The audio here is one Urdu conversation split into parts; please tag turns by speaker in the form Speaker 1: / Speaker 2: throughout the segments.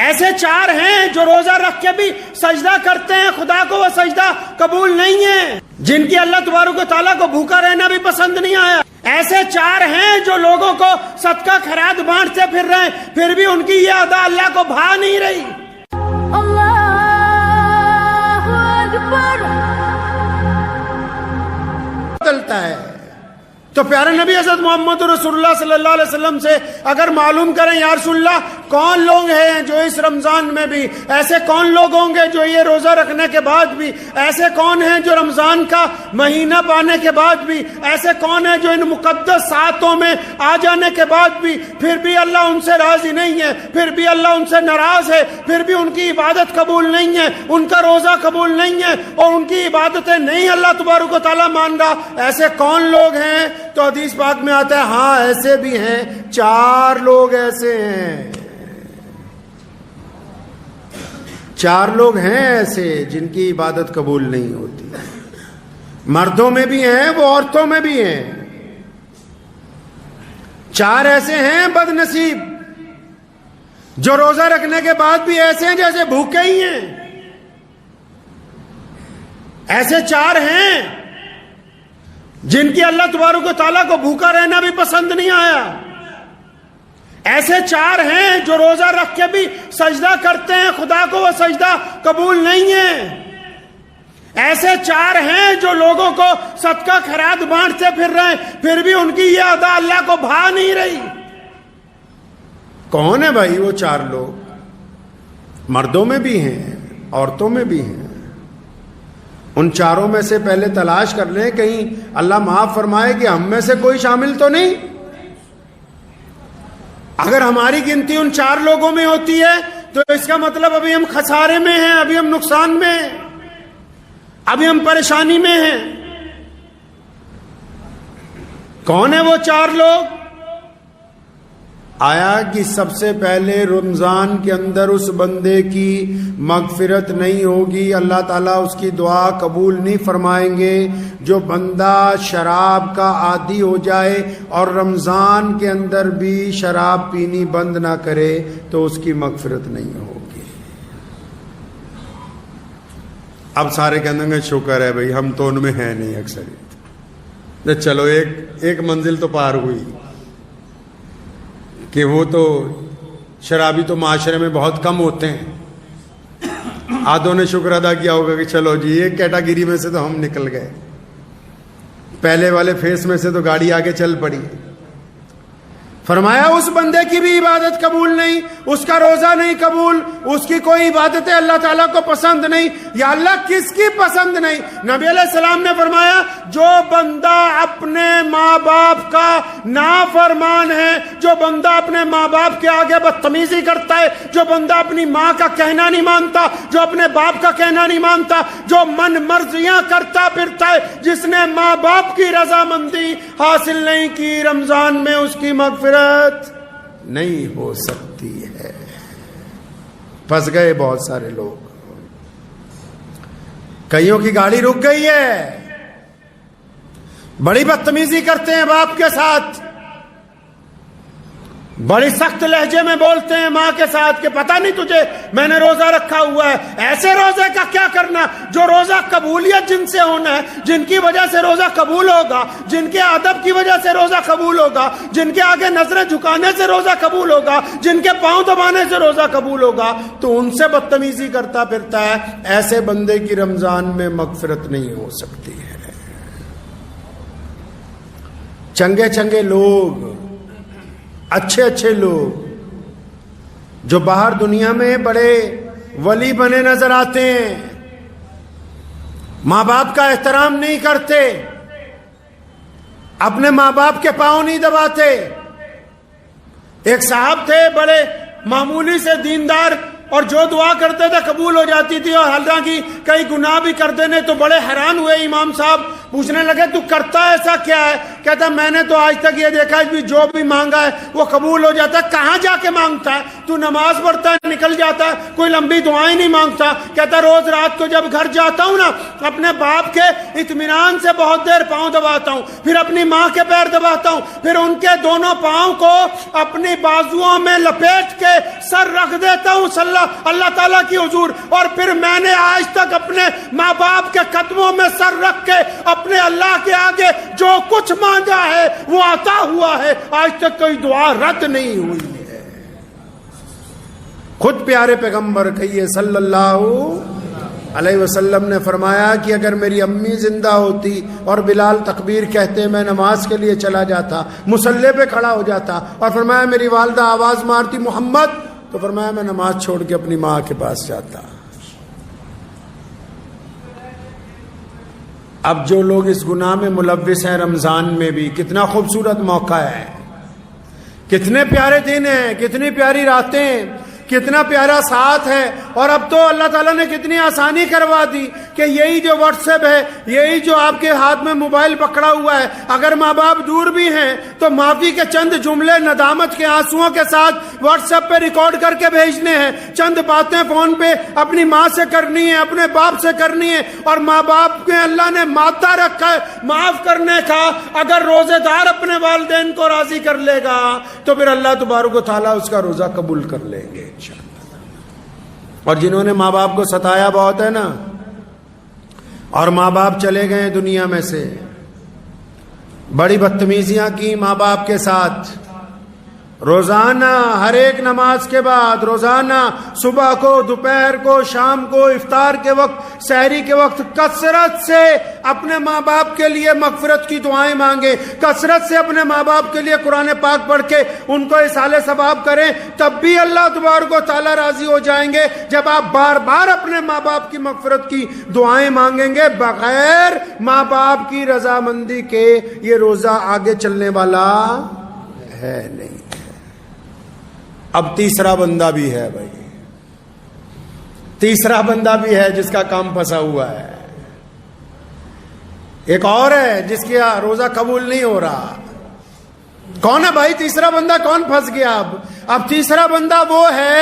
Speaker 1: ایسے چار ہیں جو روزہ رکھ کے بھی سجدہ کرتے ہیں، خدا کو وہ سجدہ قبول نہیں ہے، جن کی اللہ تبارک و تعالیٰ کو بھوکا رہنا بھی پسند نہیں آیا۔ ایسے چار ہیں جو لوگوں کو صدقہ خیرات بانٹتے پھر رہے ہیں، پھر بھی ان کی یہ ادا اللہ کو بھا نہیں رہی۔
Speaker 2: اللہ اکبر۔
Speaker 1: بدلتا ہے تو پیارے نبی حضرت محمد رسول اللہ صلی اللہ علیہ وسلم سے اگر معلوم کریں یا رسول اللہ کون لوگ ہیں جو اس رمضان میں بھی، ایسے کون لوگ ہوں گے جو یہ روزہ رکھنے کے بعد بھی، ایسے کون ہیں جو رمضان کا مہینہ پانے کے بعد بھی، ایسے کون ہیں جو ان مقدس ساعتوں میں آ جانے کے بعد بھی پھر بھی اللہ ان سے راضی نہیں ہے، پھر بھی اللہ ان سے ناراض ہے، پھر بھی ان کی عبادت قبول نہیں ہے، ان کا روزہ قبول نہیں ہے اور ان کی عبادتیں نہیں اللہ تبارک و تعالیٰ مان رہا، ایسے کون لوگ ہیں؟ تو حدیث پاک میں آتا ہے ہاں ایسے بھی ہیں، چار لوگ ایسے ہیں، چار لوگ ہیں ایسے جن کی عبادت قبول نہیں ہوتی، مردوں میں بھی ہیں وہ عورتوں میں بھی ہیں، چار ایسے ہیں بد نصیب جو روزہ رکھنے کے بعد بھی ایسے ہیں جیسے بھوکے ہی ہیں، ایسے چار ہیں جن کی اللہ تبارک و تعالیٰ کو بھوکا رہنا بھی پسند نہیں آیا، ایسے چار ہیں جو روزہ رکھ کے بھی سجدہ کرتے ہیں، خدا کو وہ سجدہ قبول نہیں ہے، ایسے چار ہیں جو لوگوں کو صدقہ خیرات بانٹتے پھر رہے ہیں، پھر بھی ان کی یہ ادا اللہ کو بھا نہیں رہی۔ کون ہے بھائی وہ چار لوگ؟ مردوں میں بھی ہیں عورتوں میں بھی ہیں، ان چاروں میں سے پہلے تلاش کر لیں کہیں اللہ معاف فرمائے کہ ہم میں سے کوئی شامل تو نہیں۔ اگر ہماری گنتی ان چار لوگوں میں ہوتی ہے تو اس کا مطلب ابھی ہم خسارے میں ہیں، ابھی ہم نقصان میں ہیں، ابھی ہم پریشانی میں ہیں۔ کون ہے وہ چار لوگ؟ آیا کہ سب سے پہلے رمضان کے اندر اس بندے کی مغفرت نہیں ہوگی، اللہ تعالیٰ اس کی دعا قبول نہیں فرمائیں گے جو بندہ شراب کا عادی ہو جائے اور رمضان کے اندر بھی شراب پینی بند نہ کرے تو اس کی مغفرت نہیں ہوگی۔ اب سارے کہنے گے شکر ہے بھائی ہم تو ان میں ہیں نہیں اکثریت، چلو ایک منزل تو پار ہوئی کہ وہ تو شرابی تو معاشرے میں بہت کم ہوتے ہیں، آدھوں نے شکر ادا کیا ہوگا کہ چلو جی ایک کیٹاگری میں سے تو ہم نکل گئے، پہلے والے فیس میں سے تو گاڑی آگے چل پڑی۔ فرمایا اس بندے کی بھی عبادت قبول نہیں، اس کا روزہ نہیں قبول، اس کی کوئی عبادتیں اللہ تعالیٰ کو پسند نہیں۔ یا اللہ کس کی پسند نہیں؟ نبی علیہ السلام نے فرمایا جو بندہ اپنے ماں باپ کا نافرمان ہے، جو بندہ اپنے ماں باپ کے آگے بدتمیزی کرتا ہے، جو بندہ اپنی ماں کا کہنا نہیں مانتا، جو اپنے باپ کا کہنا نہیں مانتا، جو من مرضیاں کرتا پھرتا ہے، جس نے ماں باپ کی رضامندی حاصل نہیں کی، رمضان میں اس کی مغفرت نہیں ہو سکتی ہے۔ پھنس گئے بہت سارے لوگ، کئیوں کی گاڑی رک گئی ہے، بڑی بدتمیزی کرتے ہیں باپ کے ساتھ، بڑی سخت لہجے میں بولتے ہیں ماں کے ساتھ کہ پتہ نہیں تجھے میں نے روزہ رکھا ہوا ہے۔ ایسے روزے کا کیا کرنا جو روزہ قبولیت جن سے ہونا ہے، جن کی وجہ سے روزہ قبول ہوگا، جن کے ادب کی وجہ سے روزہ قبول ہوگا، جن کے آگے نظریں جھکانے سے روزہ قبول ہوگا، جن کے پاؤں دبانے سے روزہ قبول ہوگا، تو ان سے بدتمیزی کرتا پھرتا ہے، ایسے بندے کی رمضان میں مغفرت نہیں ہو سکتی ہے۔ چنگے چنگے لوگ، اچھے اچھے لوگ جو باہر دنیا میں بڑے ولی بنے نظر آتے ہیں، ماں باپ کا احترام نہیں کرتے، اپنے ماں باپ کے پاؤں نہیں دباتے۔ ایک صاحب تھے بڑے معمولی سے دیندار، اور جو دعا کرتے تھے قبول ہو جاتی تھی، اور حالانکہ کئی گناہ بھی کرتے نے، تو بڑے حیران ہوئے امام صاحب، پوچھنے لگے تو کرتا ایسا کیا ہے کہتا میں نے تو آج تک یہ دیکھا ہے جو بھی مانگا ہے وہ قبول ہو جاتا ہے. کہاں جا کے مانگتا ہے؟ تو نماز پڑھتا ہے نکل جاتا ہے, کوئی لمبی دعائیں نہیں مانگتا. کہتا روز رات کو جب گھر جاتا ہوں نا اپنے باپ کے اطمینان سے بہت دیر پاؤں دباتا ہوں, پھر اپنی ماں کے پیر دباتا ہوں, پھر ان کے دونوں پاؤں کو اپنی بازوؤں میں لپیٹ کے سر رکھ دیتا ہوں اللہ تعالیٰ کی حضور. اور پھر میں نے آج تک اپنے ماں باپ کے قدموں میں سر رکھ کے اپنے اللہ کے آگے جو کچھ مانگا ہے وہ عطا ہوا ہے. آج تک کوئی دعا رد نہیں ہوئی ہے. خود پیارے پیغمبر کہیے صلی اللہ علیہ وسلم نے فرمایا کہ اگر میری امی زندہ ہوتی اور بلال تکبیر کہتے میں نماز کے لیے چلا جاتا, مصلی پہ کھڑا ہو جاتا, اور فرمایا میری والدہ آواز مارتی محمد, تو فرمایا میں نماز چھوڑ کے اپنی ماں کے پاس جاتا. اب جو لوگ اس گناہ میں ملوث ہیں رمضان میں بھی, کتنا خوبصورت موقع ہے, کتنے پیارے دن ہیں, کتنی پیاری راتیں, کتنا پیارا ساتھ ہے. اور اب تو اللہ تعالیٰ نے کتنی آسانی کروا دی کہ یہی جو واٹس ایپ ہے, یہی جو آپ کے ہاتھ میں موبائل پکڑا ہوا ہے, اگر ماں باپ دور بھی ہیں تو معافی کے چند جملے ندامت کے آنسوؤں کے ساتھ واٹس ایپ پہ ریکارڈ کر کے بھیجنے ہیں. چند باتیں فون پہ اپنی ماں سے کرنی ہے, اپنے باپ سے کرنی ہے. اور ماں باپ کے اللہ نے مادہ رکھا ہے معاف کرنے کا. اگر روزے دار اپنے والدین کو راضی کر لے گا تو پھر اللہ تبارک و تعالیٰ اس کا روزہ قبول کر لیں گے انشاءاللہ. اور جنہوں نے ماں باپ کو ستایا بہت ہے نا, اور ماں باپ چلے گئے دنیا میں سے, بڑی بدتمیزیاں کی ماں باپ کے ساتھ, روزانہ ہر ایک نماز کے بعد, روزانہ صبح کو, دوپہر کو, شام کو, افطار کے وقت, سحری کے وقت کثرت سے اپنے ماں باپ کے لیے مغفرت کی دعائیں مانگیں, کثرت سے اپنے ماں باپ کے لیے قرآن پاک پڑھ کے ان کو اصال ثواب کریں, تب بھی اللہ تبارک و تعالیٰ راضی ہو جائیں گے جب آپ بار بار اپنے ماں باپ کی مغفرت کی دعائیں مانگیں گے. بغیر ماں باپ کی رضامندی کے یہ روزہ آگے چلنے والا ہے نہیں. اب تیسرا بندہ بھی ہے بھائی, تیسرا بندہ بھی ہے جس کا کام پھنسا ہوا ہے. ایک اور ہے جس کا روزہ قبول نہیں ہو رہا. کون ہے بھائی تیسرا بندہ؟ کون پھنس گیا؟ اب تیسرا بندہ وہ ہے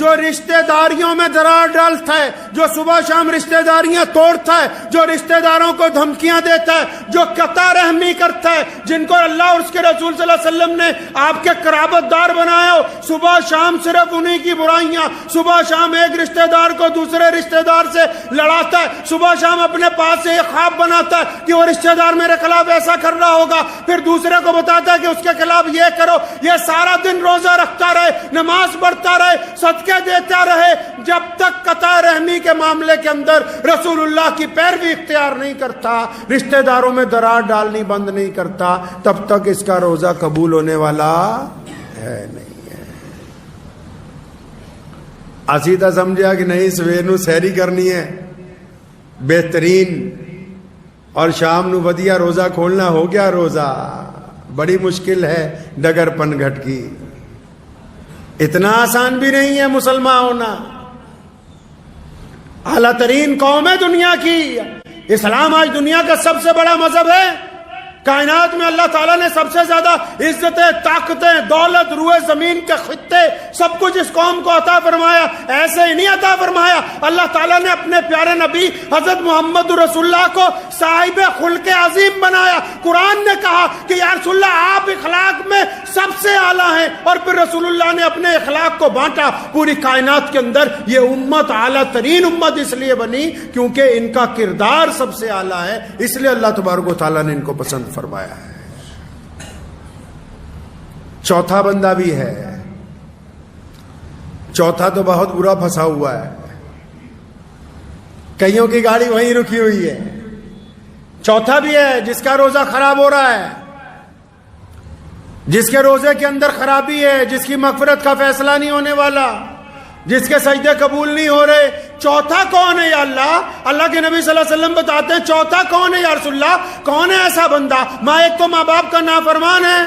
Speaker 1: جو رشتہ داریوں میں درار ڈالتا ہے, جو صبح شام رشتہ داریاں توڑتا ہے, جو رشتہ داروں کو دھمکیاں دیتا ہے, جو قطع رحمی کرتا ہے, جن کو اللہ اور اس کے رسول صلی اللہ علیہ وسلم نے آپ کے قرابت دار بنایا ہو. صبح شام صرف انہی کی برائیاں, صبح شام ایک رشتہ دار کو دوسرے رشتہ دار سے لڑاتا ہے, صبح شام اپنے پاس سے ایک خواب بناتا ہے کہ وہ رشتہ دار میرے خلاف ایسا کر رہا ہوگا, پھر دوسرے کو بتاتا ہے کہ اس کے خلاف یہ کرو. یہ سارا دن روزہ رکھتا رہے, نماز پڑھتا رہے, صدقے دیتا رہے, جب تک قطع رحمی کے معاملے کے اندر رسول اللہ کی پیروی اختیار نہیں کرتا, رشتہ داروں میں درار ڈالنی بند نہیں کرتا, تب تک اس کا روزہ قبول ہونے والا ہے نہیں ہے. اسی طرح سمجھا کہ نہیں سویر نو سحری کرنی ہے بہترین, اور شام نو ودیا روزہ کھولنا, ہو گیا روزہ. بڑی مشکل ہے ڈگر پن گھٹ کی. اتنا آسان بھی نہیں ہے مسلمان ہونا. اعلیٰ ترین قوم ہے دنیا کی. اسلام آج دنیا کا سب سے بڑا مذہب ہے. کائنات میں اللہ تعالیٰ نے سب سے زیادہ عزتیں, طاقتیں, دولت, روئے زمین کے خطے, سب کچھ اس قوم کو عطا فرمایا. ایسے ہی نہیں عطا فرمایا, اللہ تعالیٰ نے اپنے پیارے نبی حضرت محمد رسول اللہ کو صاحب خلق عظیم بنایا. قرآن نے کہا کہ یا رسول اللہ آپ اخلاق میں سب سے اعلیٰ ہیں, اور پھر رسول اللہ نے اپنے اخلاق کو بانٹا پوری کائنات کے اندر. یہ امت اعلیٰ ترین امت اس لیے بنی کیونکہ ان کا کردار سب سے اعلیٰ ہے, اس لیے اللہ تبارک و تعالیٰ نے ان کو پسند فرمایا ہے. چوتھا بندہ بھی ہے. چوتھا تو بہت برا پھنسا ہوا ہے, کئیوں کی گاڑی وہیں رکی ہوئی ہے. چوتھا بھی ہے جس کا روزہ خراب ہو رہا ہے, جس کے روزے کے اندر خرابی ہے, جس کی مغفرت کا فیصلہ نہیں ہونے والا, جس کے سجدے قبول نہیں ہو رہے. چوتھا کون ہے یا اللہ؟ اللہ کے نبی صلی اللہ علیہ وسلم بتاتے ہیں چوتھا کون ہے یا رسول اللہ؟ کون ہے ایسا بندہ؟ ایک تو ماں باپ کا نافرمان ہے,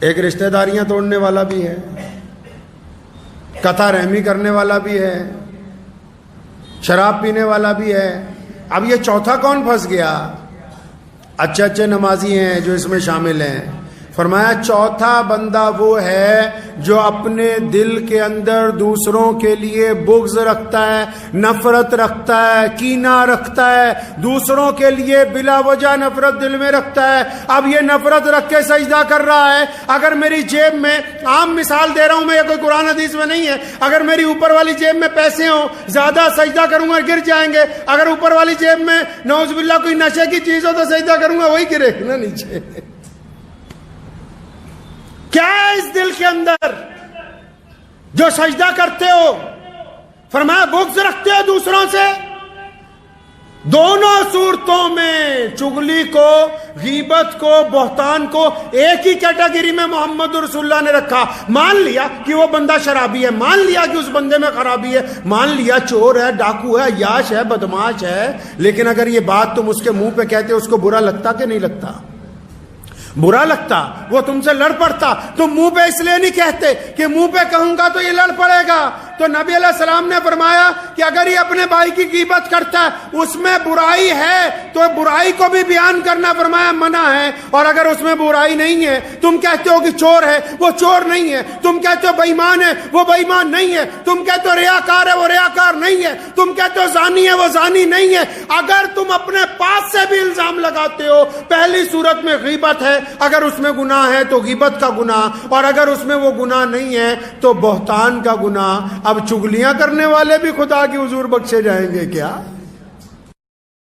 Speaker 1: ایک رشتہ داریاں توڑنے والا بھی ہے, قطع رحمی کرنے والا بھی ہے, شراب پینے والا بھی ہے. اب یہ چوتھا کون پھنس گیا؟ اچھے اچھے نمازی ہیں جو اس میں شامل ہیں. فرمایا چوتھا بندہ وہ ہے جو اپنے دل کے اندر دوسروں کے لیے بغض رکھتا ہے, نفرت رکھتا ہے, کینہ رکھتا ہے, دوسروں کے لیے بلا وجہ نفرت دل میں رکھتا ہے. اب یہ نفرت رکھ کے سجدہ کر رہا ہے. اگر میری جیب میں, عام مثال دے رہا ہوں میں, یہ کوئی قرآن حدیث میں نہیں ہے, اگر میری اوپر والی جیب میں پیسے ہوں, زیادہ سجدہ کروں گا گر جائیں گے. اگر اوپر والی جیب میں نعوذ باللہ کوئی نشے کی چیز ہو تو سجدہ کروں گا وہی گرے نا نیچے. کیا ہے اس دل کے اندر جو سجدہ کرتے ہو؟ فرمایا بغض رکھتے ہو دوسروں سے. دونوں صورتوں میں, چغلی کو, غیبت کو, بہتان کو, ایک ہی کیٹیگری میں محمد رسول اللہ نے رکھا. مان لیا کہ وہ بندہ شرابی ہے, مان لیا کہ اس بندے میں خرابی ہے, مان لیا چور ہے, ڈاکو ہے, عیاش ہے, بدماش ہے, لیکن اگر یہ بات تم اس کے منہ پہ کہتے اس کو برا لگتا کہ نہیں لگتا؟ برا لگتا, وہ تم سے لڑ پڑتا. تم منہ پہ اس لیے نہیں کہتے کہ منہ پہ کہوں گا تو یہ لڑ پڑے گا. تو نبی علیہ السلام نے فرمایا کہ اگر یہ اپنے بھائی کی غیبت کرتا ہے, اس میں برائی ہے تو برائی کو بھی بیان کرنا فرمایا منع ہے. اور اگر اس میں برائی نہیں ہے, تم کہتے ہو کہ چور ہے, وہ چور نہیں ہے. تم کہتے ہو بے ایمان ہے, وہ بے ایمان نہیں ہے. تم کہتے ہو ریاکار ہے, وہ ریاکار نہیں ہے. تم کہتے ہو زانی ہے, وہ زانی نہیں ہے. اگر تم اپنے پاس سے بھی الزام لگاتے ہو, پہلی صورت میں غیبت ہے, اگر اس میں گناہ ہے تو غیبت کا گناہ, اور اگر اس میں وہ گناہ نہیں ہے تو بہتان کا گناہ. اب چغلیاں کرنے والے بھی خدا کی حضور بخشے جائیں گے کیا؟